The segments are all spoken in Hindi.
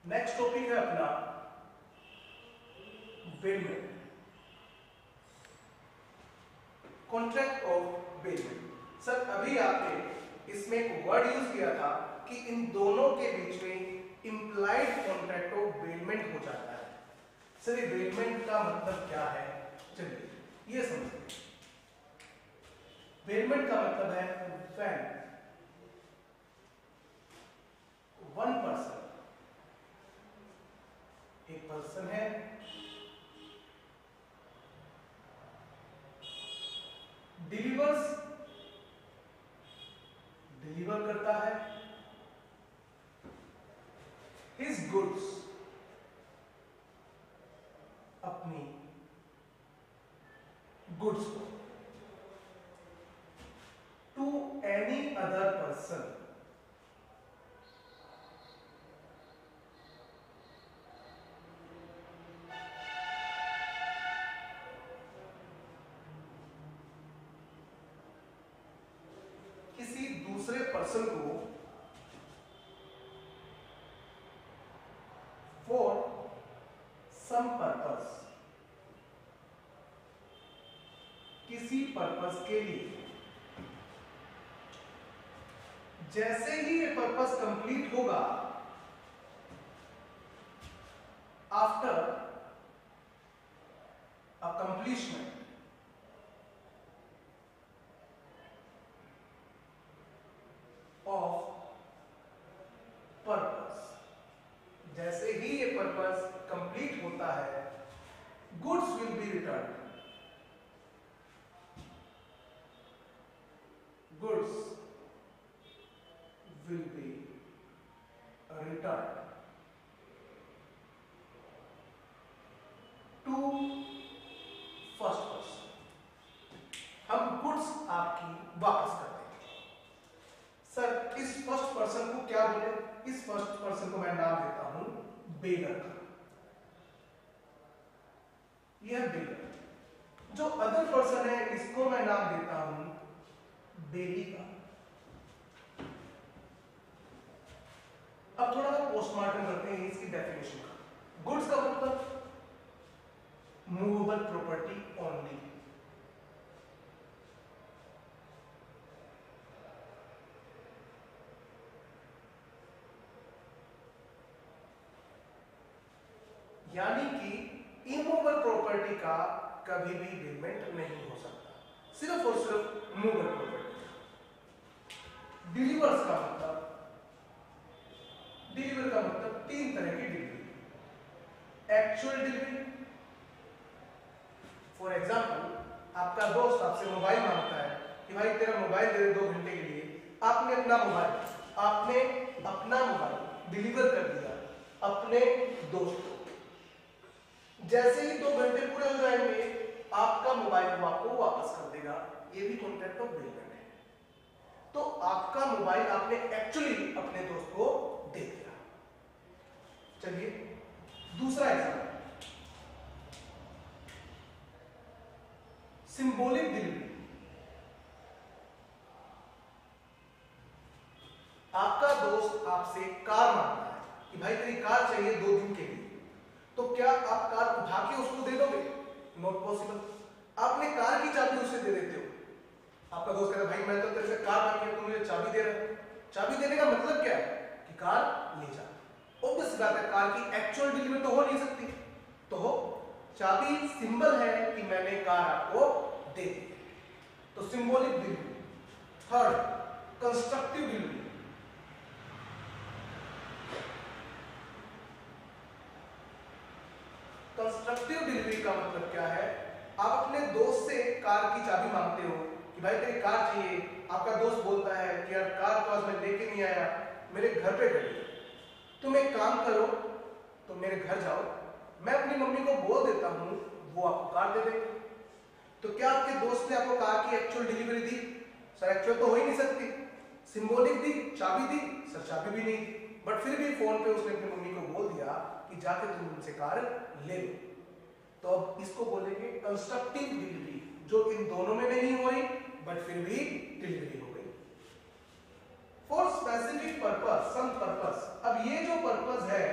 नेक्स्ट टॉपिक है अपना bailment, contract of bailment. Sir अभी आपने इसमें एक वर्ड यूज किया था कि इन दोनों के बीच में इंप्लाइड कॉन्ट्रैक्ट ऑफ बेलमेंट हो जाता है। सर ये बेलमेंट का मतलब क्या है, चलिए ये समझते हैं। बेलमेंट का मतलब है व्हेन वन पर्सन, एक पर्सन है, डिलीवर करता है हिज गुड्स, अपनी गुड्स को टू एनी अदर पर्सन, किसी दूसरे पर्सन को फॉर सम पर्पस, किसी पर्पस के लिए। जैसे ही ये पर्पस कंप्लीट होगा, after a completion of purpose, जैसे ही ये पर्पस कंप्लीट होता है, goods will be return, goods will be returned to first person। हम गुड्स आपकी वापस करते हैं। सर इस फर्स्ट पर्सन को क्या बोले? इस फर्स्ट पर्सन को मैं नाम देता हूं बेलर का। यह बेलर। जो अदर पर्सन है इसको मैं नाम देता हूं बेली का। अब थोड़ा सा पोस्टमार्टम करते हैं इसकी डेफिनेशन का। गुड्स का मतलब मूवेबल प्रॉपर्टी ओनली। यानी कि इमूवेबल प्रॉपर्टी का कभी भी बेलमेंट नहीं हो सकता, सिर्फ और सिर्फ मूवेबल प्रॉपर्टी। डिलीवर्स का मतलब, डिलीवर का मतलब तीन तरह की delivery. Actual delivery, for example आपका दोस्त आपसे मोबाइल मांगता है कि भाई तेरा मोबाइल दे दे 2 घंटे के लिए। आपने अपना मोबाइल डिलीवर कर दिया अपने दोस्त को। जैसे ही 2 घंटे पूरे हो जाएंगे, आपका मोबाइल वो आपको वापस कर देगा। ये भी कॉन्ट्रैक्ट ऑफ बेलमेंट है। तो आपका मोबाइल आपने एक्चुअली अपने दोस्त को दे दिया। चलिए दूसरा एग्जाम्पल, सिंबॉलिक डिलीवरी। आपका दोस्त आपसे कार मांगता है कि भाई तेरी कार चाहिए 2 दिन के लिए, तो क्या आप कार उठा के उसको दे दोगे? Not possible. आपने कार की चाबी उसे दे देते हो। आपका दोस्त कहता है भाई मैं तो तेरे से कार मांगी, तू मुझे चाबी दे रहा है। चाबी देने का मतलब क्या है कि कार ले जा। ऑब्वियस बात है, कार की एक्चुअल डिलीवरी तो हो नहीं सकती। तो चाबी सिंबल है कि मैंने कार आपको दे दी। तो symbolic delivery. Third, constructive delivery. Constructive delivery का मतलब क्या है? आप अपने दोस्त से कार की चाबी मांगते हो कि भाई तेरी कार चाहिए। आपका दोस्त बोलता है कि यार कार तो आज मैं लेके नहीं आया, मेरे घर पे खड़ी है। तुम एक काम करो, तुम मेरे घर जाओ, मैं अपनी मम्मी को बोल देता हूं, वो आपको कार दे देंगे। तो क्या आपके दोस्त ने आपको कार की एक्चुअल डिलीवरी दी? सर एक्चुअल तो हो ही नहीं सकती। सिंबॉलिक दी, चाबी दी? सर चाबी भी नहीं दी। बट फिर भी फोन पे उसने अपनी मम्मी को बोल दिया कि जाके तुम उनसे कार ले लो। तो अब इसको बोलेंगे कंस्ट्रक्टिव डिलीवरी, जो इन दोनों में नहीं हुई बट फिर भी डिलीवरी हो गई। For specific purpose, some purpose. अब ये जो पर्पस है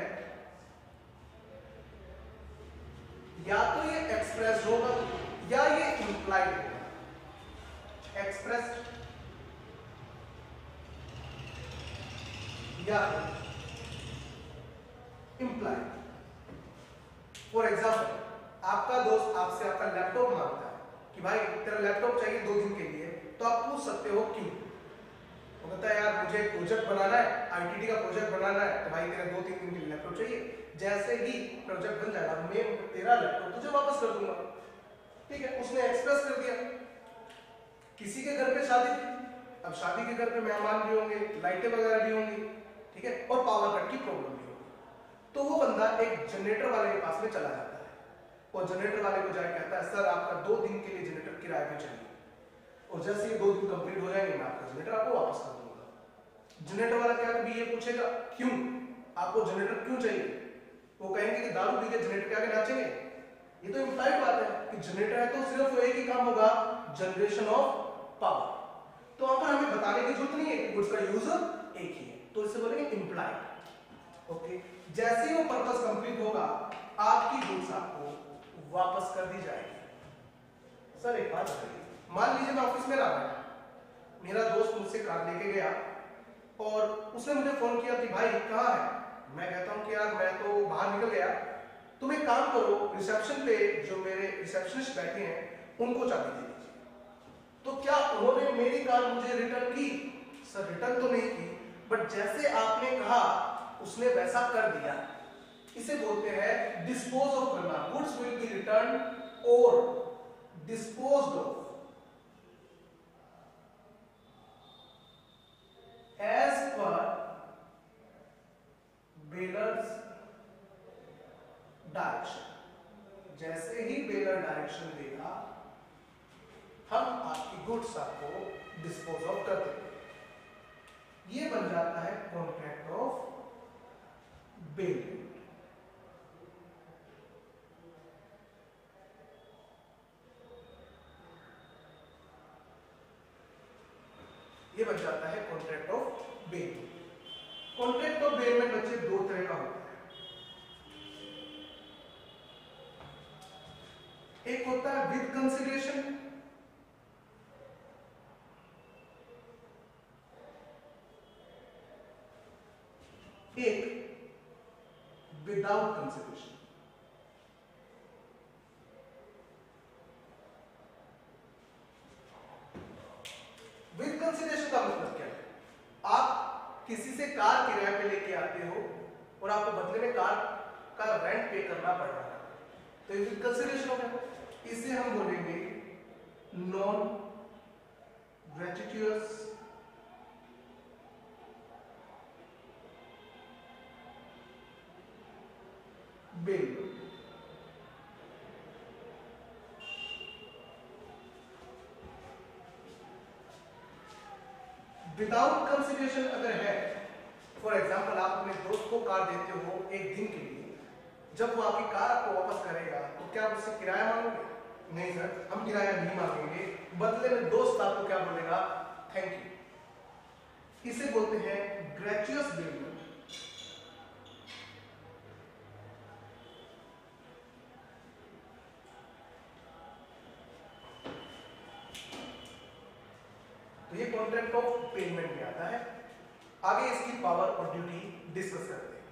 या तो ये एक्सप्रेस होगा या ये इंप्लाइड होगा। एक्सप्रेस या इंप्लाइड। फॉर एग्जाम्पल आपका दोस्त आपसे आपका लैपटॉप मांगता है कि भाई तेरा लैपटॉप चाहिए 2 दिन के लिए, तो आप पूछ सकते हो क्यों। वो कहता है यार मुझे प्रोजेक्ट बनाना है, आईटीटी का प्रोजेक्ट बनाना है, तो भाई तेरा 2-3 दिन के लिए लैपटॉप चाहिए। जैसे ही प्रोजेक्ट बन जाएगा मैं तेरा लैपटॉप तुझे वापस कर दूंगा। ठीक है, उसने एक्सप्रेस कर दिया। किसी के घर पे शादी थी, अब शादी के घर पे मेहमान भी होंगे, लाइटें वगैरह भी होंगी, ठीक है, और पावर कट की प्रॉब्लम भी होगी। तो वो बंदा एक जनरेटर वाले के पास में चला जाता है और जनरेटर वाले को जाकर कहता है सर आपका 2 दिन के लिए जनरेटर किराए पे चाहिए, और जैसे ही 2 दिन कंप्लीट हो जाएंगे मैं आपका जनरेटर आपको वापस कर दूंगा। जनरेटर वाला क्या कभी ये पूछेगा क्यों आपको जनरेटर क्यों चाहिए? वो कहेंगे कि दारू पी के जनरेटर के आगे नाचेंगे? ये तो इम्प्लाइड बात है कि जनरेटर है तो सिर्फ एक ही काम होगा, जनरेशन ऑफ पावर। तो वहां पर हमें बताने की जरूरत नहीं है कि गुड्स का यूज एक ही है, तो इसे बोलेंगे इम्प्लाइड। ओके, जैसे ही वो पर्पस कंप्लीट होगा आपकी गुड्स आपको वापस कर दी जाएगी। सर एक बात बताइए, मान लीजिए मैं ऑफिस में रहा था, मेरा दोस्त मुझसे कार लेके गया और उसने मुझे फोन किया कि भाई कहाँ है? मैं कहता हूँ कि यार मैं तो बाहर निकल गया, तुम एक काम करो रिसेप्शन पे जो मेरे रिसेप्शनिस्ट बैठे हैं उनको चाबी दे दीजिए। तो क्या उन्होंने मेरी कार मुझे रिटर्न की? सर रिटर्न तो नहीं की, बट जैसे आपने कहा उसने वैसा कर दिया। इसे बोलते हैं डिस्पोज ऑफ करना। गुड्स विल बी रिटर्न और disposed of as per bailor's direction. जैसे ही बेलर डायरेक्शन देगा हम आपकी गुड्स आपको डिस्पोज ऑफ कर देंगे। ये बन जाता है कॉन्ट्रैक्ट ऑफ बेलमेंट। ये बन जाता है contract of bailment. Contract of bailment बच्चे 2 तरह का होता है। एक होता है विद कंसिडरेशन, एक विदाउट कंसिडरेशन। विद कंसिडरेशन का मतलब क्या है? आप किसी से कार किराए पे लेके आते हो और आपको बदले में कार का रेंट पे करना पड़ रहा है, तो ये विद कंसिडरेशन हो गया। इसे हम बोलेंगे नॉन ग्रेटिट्यूअस बिल। विदाउट कंसिडरेशन अगर है, फॉर एग्जाम्पल आप अपने दोस्त को कार देते हो 1 दिन के लिए, जब वो आपकी कार आपको वापस करेगा तो क्या आप उससे किराया मांगोगे? नहीं सर, हम किराया नहीं मांगेंगे, बदले में दोस्त आपको क्या बोलेगा? Thank you. इसे बोलते हैं ग्रेचुअस बिल। तो ये कॉन्ट्रैक्ट ऑफ पेमेंट में आता है। आगे इसकी पावर और ड्यूटी डिस्कस करते हैं।